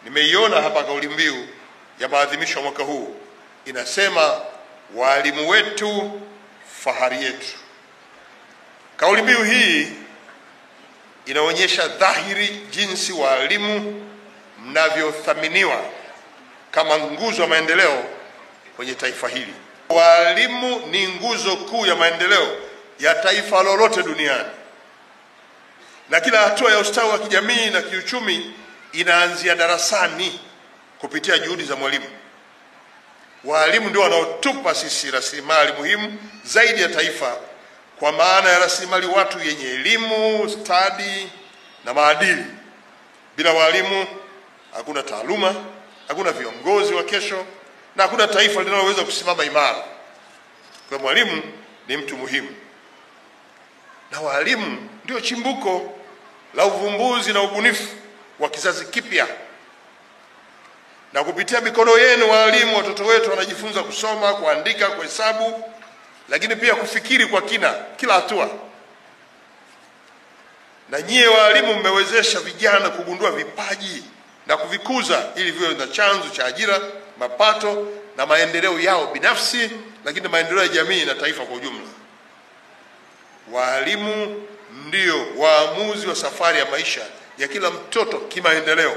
Nimeiona hapa kauli mbiu ya maadhimisho ya mwaka huu inasema walimu wetu fahari yetu. Kauli mbiu hii inaonyesha dhahiri jinsi walimu mnavyothaminiwa kama nguzo ya maendeleo kwenye taifa hili. Walimu ni nguzo kuu ya maendeleo ya taifa lolote duniani, na kila hatua ya ustawi wa kijamii na kiuchumi inaanzia darasani kupitia juhudi za mwalimu. Walimu ndio wanaotupa sisi rasilimali muhimu zaidi ya taifa, kwa maana ya rasilimali watu yenye elimu, stadi na maadili. Bila walimu hakuna taaluma, hakuna viongozi wa kesho, na hakuna taifa linaloweza kusimama imara. Kwa mwalimu ni mtu muhimu, na walimu ndio chimbuko la uvumbuzi na ubunifu wa kizazi kipya. Na kupitia mikono yenu walimu, watoto wetu wanajifunza kusoma, kuandika, kuhesabu, lakini pia kufikiri kwa kina kila hatua. Na nyie walimu mmewezesha vijana kugundua vipaji na kuvikuza ili viwe na chanzo cha ajira, mapato na maendeleo yao binafsi, lakini maendeleo ya jamii na taifa kwa ujumla. Walimu ndio waamuzi wa safari ya maisha ya kila mtoto kimaendeleo,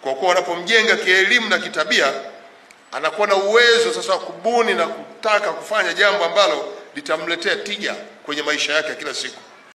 kwa kuwa wanapomjenga kielimu na kitabia, anakuwa na uwezo sasa wa kubuni na kutaka kufanya jambo ambalo litamletea tija kwenye maisha yake ya kila siku.